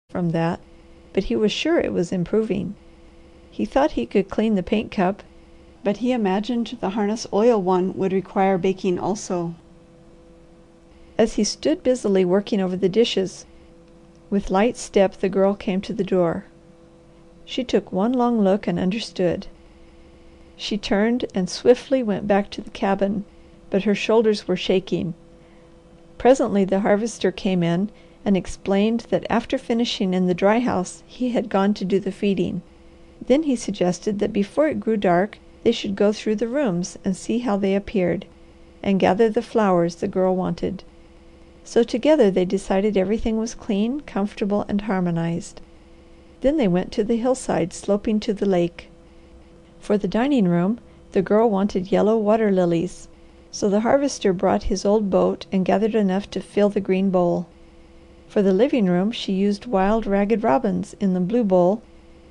from that, but he was sure it was improving. He thought he could clean the paint cup, but he imagined the harness oil one would require baking also. As he stood busily working over the dishes, with light step the Girl came to the door. She took one long look and understood. She turned and swiftly went back to the cabin, but her shoulders were shaking. Presently the Harvester came in and explained that after finishing in the dry house he had gone to do the feeding. Then he suggested that before it grew dark they should go through the rooms and see how they appeared, and gather the flowers the Girl wanted. So together they decided everything was clean, comfortable, and harmonized. Then they went to the hillside sloping to the lake. For the dining room the Girl wanted yellow water lilies, so the Harvester brought his old boat and gathered enough to fill the green bowl. For the living room she used wild ragged robins in the blue bowl,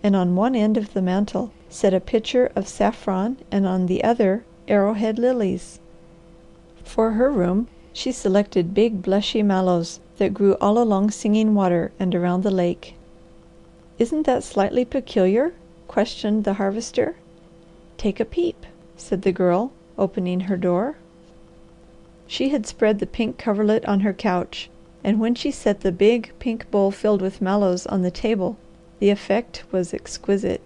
and on one end of the mantel set a pitcher of saffron and on the other arrowhead lilies. For her room she selected big blushy mallows that grew all along Singing Water and around the lake. "Isn't that slightly peculiar?" questioned the Harvester. "Take a peep," said the Girl, opening her door. She had spread the pink coverlet on her couch, and when she set the big pink bowl filled with mallows on the table, the effect was exquisite.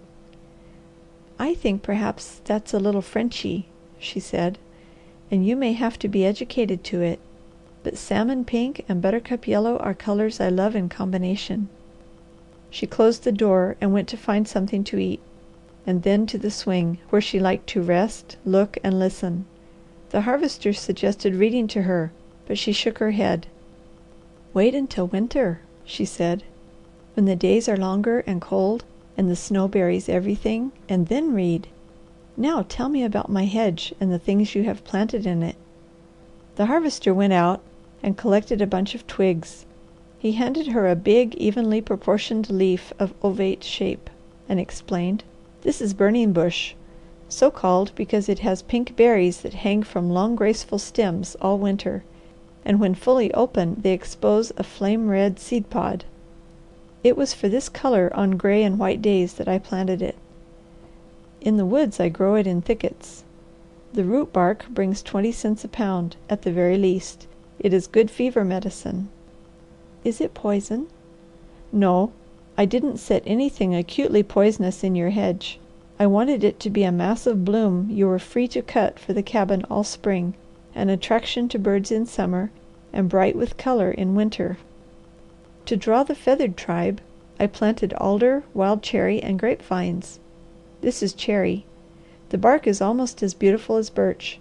"I think perhaps that's a little Frenchy," she said, "and you may have to be educated to it, but salmon pink and buttercup yellow are colours I love in combination." She closed the door and went to find something to eat, and then to the swing, where she liked to rest, look, and listen. The Harvester suggested reading to her, but she shook her head. "Wait until winter," she said, "when the days are longer and cold and the snow buries everything, and then read. Now tell me about my hedge and the things you have planted in it." The Harvester went out and collected a bunch of twigs. He handed her a big, evenly proportioned leaf of ovate shape, and explained, "This is burning bush, so called because it has pink berries that hang from long, graceful stems all winter, and when fully open they expose a flame red seed pod. It was for this colour on gray and white days that I planted it. In the woods I grow it in thickets. The root bark brings 20 cents a pound, at the very least. It is good fever medicine." "Is it poison?" "No. I didn't set anything acutely poisonous in your hedge. I wanted it to be a mass of bloom you were free to cut for the cabin all spring, an attraction to birds in summer, and bright with colour in winter. To draw the feathered tribe, I planted alder, wild cherry, and grapevines. This is cherry. The bark is almost as beautiful as birch.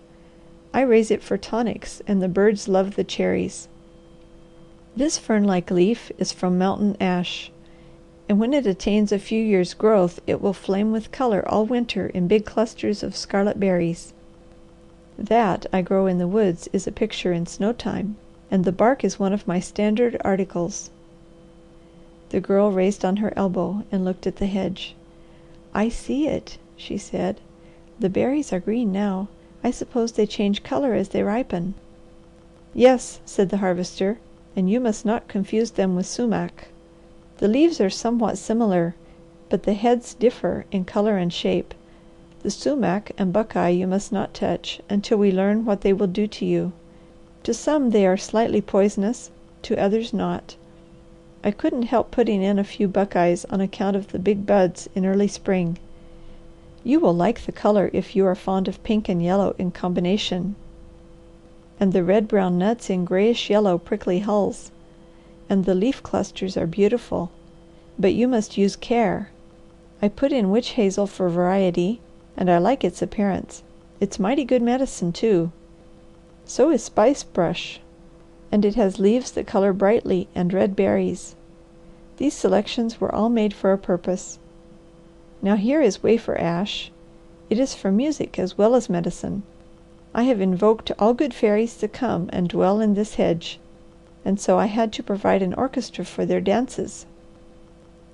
I raise it for tonics, and the birds love the cherries. This fern-like leaf is from mountain ash, and when it attains a few years' growth it will flame with colour all winter in big clusters of scarlet berries. That I grow in the woods is a picture in snow time, and the bark is one of my standard articles." The Girl raised on her elbow and looked at the hedge. "I see it," she said. "The berries are green now. I suppose they change colour as they ripen." "Yes," said the Harvester, "and you must not confuse them with sumac. The leaves are somewhat similar, but the heads differ in colour and shape. The sumac and buckeye you must not touch until we learn what they will do to you. To some they are slightly poisonous, to others not. I couldn't help putting in a few buckeyes on account of the big buds in early spring. You will like the colour if you are fond of pink and yellow in combination, and the red brown nuts in grayish yellow prickly hulls, and the leaf clusters are beautiful, but you must use care. I put in witch hazel for variety, and I like its appearance. It's mighty good medicine too. So is spice brush, and it has leaves that colour brightly and red berries. These selections were all made for a purpose. Now here is wafer ash. It is for music as well as medicine. I have invoked all good fairies to come and dwell in this hedge, and so I had to provide an orchestra for their dances.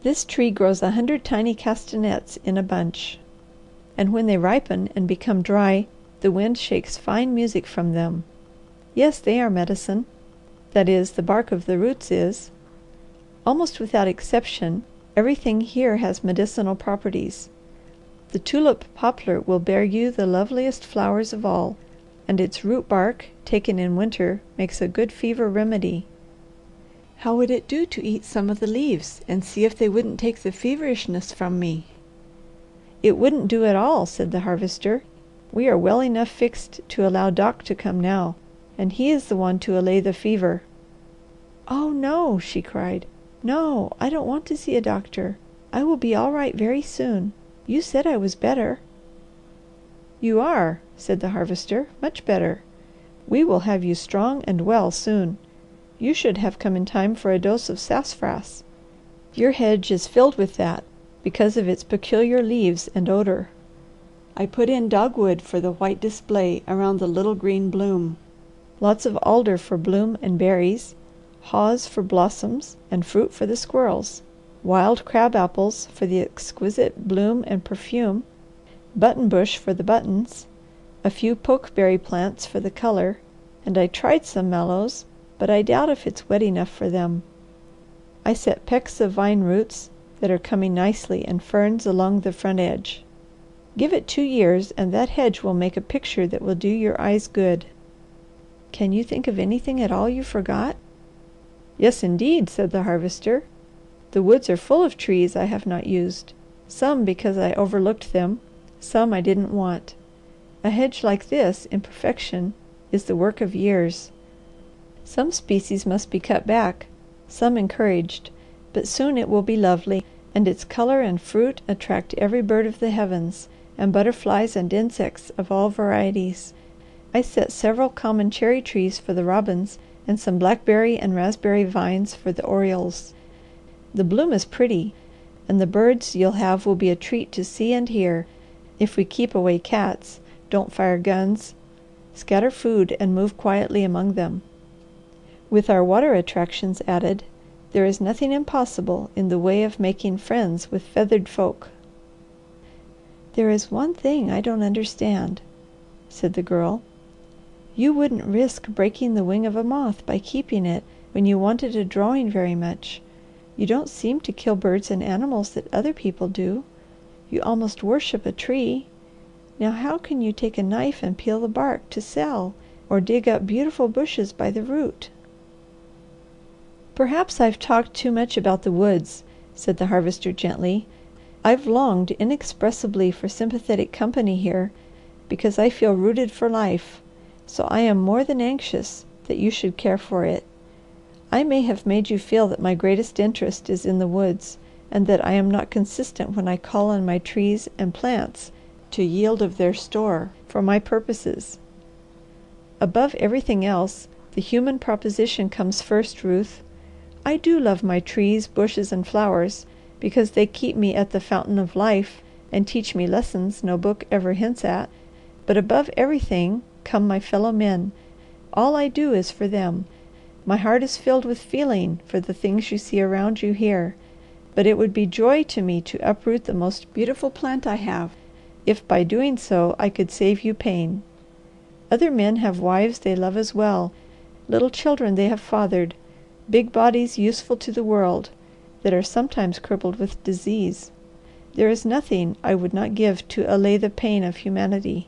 This tree grows 100 tiny castanets in a bunch, and when they ripen and become dry, the wind shakes fine music from them. Yes, they are medicine. That is, the bark of the roots is. Almost without exception, everything here has medicinal properties. The tulip poplar will bear you the loveliest flowers of all, and its root bark, taken in winter, makes a good fever remedy. How would it do to eat some of the leaves and see if they wouldn't take the feverishness from me?" "It wouldn't do at all," said the Harvester. "We are well enough fixed to allow Doc to come now, and he is the one to allay the fever." "Oh no!" she cried. "No, I don't want to see a doctor. I will be all right very soon. You said I was better." "You are," said the Harvester, "much better. We will have you strong and well soon. You should have come in time for a dose of sassafras. Your hedge is filled with that because of its peculiar leaves and odour. I put in dogwood for the white display around the little green bloom, lots of alder for bloom and berries, haws for blossoms and fruit for the squirrels, wild crab apples for the exquisite bloom and perfume, buttonbush for the buttons, a few pokeberry plants for the colour, and I tried some mallows, but I doubt if it's wet enough for them. I set pecks of vine roots that are coming nicely and ferns along the front edge. Give it 2 years and that hedge will make a picture that will do your eyes good." "Can you think of anything at all you forgot?" "Yes indeed," said the Harvester. "The woods are full of trees I have not used, some because I overlooked them, some I didn't want. A hedge like this, in perfection, is the work of years. Some species must be cut back, some encouraged, but soon it will be lovely, and its colour and fruit attract every bird of the heavens, and butterflies and insects of all varieties. I set several common cherry trees for the robins, and some blackberry and raspberry vines for the orioles. The bloom is pretty, and the birds you'll have will be a treat to see and hear, if we keep away cats, don't fire guns, scatter food, and move quietly among them. With our water attractions added, there is nothing impossible in the way of making friends with feathered folk." "There is one thing I don't understand," said the Girl. "You wouldn't risk breaking the wing of a moth by keeping it when you wanted a drawing very much. You don't seem to kill birds and animals that other people do. You almost worship a tree. Now how can you take a knife and peel the bark to sell, or dig up beautiful bushes by the root?" "Perhaps I've talked too much about the woods," said the Harvester gently. "I've longed inexpressibly for sympathetic company here, because I feel rooted for life, so I am more than anxious that you should care for it. I may have made you feel that my greatest interest is in the woods, and that I am not consistent when I call on my trees and plants to yield of their store for my purposes. Above everything else, the human proposition comes first, Ruth. I do love my trees, bushes, and flowers, because they keep me at the fountain of life and teach me lessons no book ever hints at, but above everything come my fellow men. All I do is for them. My heart is filled with feeling for the things you see around you here, but it would be joy to me to uproot the most beautiful plant I have, if by doing so I could save you pain. Other men have wives they love as well, little children they have fathered, big bodies useful to the world, that are sometimes crippled with disease. There is nothing I would not give to allay the pain of humanity.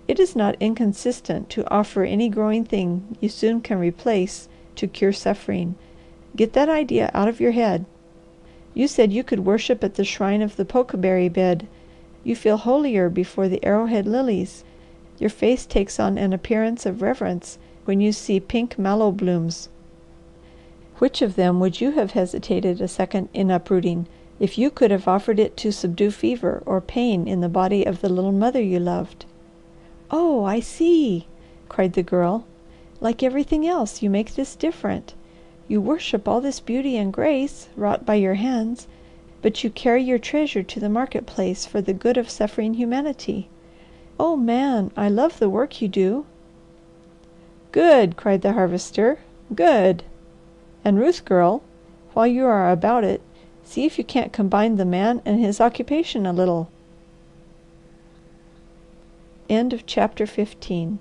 It is not inconsistent to offer any growing thing you soon can replace to cure suffering. Get that idea out of your head. You said you could worship at the shrine of the pokeberry bed. You feel holier before the arrowhead lilies. Your face takes on an appearance of reverence when you see pink mallow blooms. Which of them would you have hesitated a second in uprooting if you could have offered it to subdue fever or pain in the body of the little mother you loved?" "Oh I see!" cried the Girl. "Like everything else, you make this different. You worship all this beauty and grace wrought by your hands, but you carry your treasure to the market place for the good of suffering humanity. Oh Man, I love the work you do." "Good!" cried the Harvester. "Good! And Ruth Girl, while you are about it, see if you can't combine the man and his occupation a little." End of chapter 15.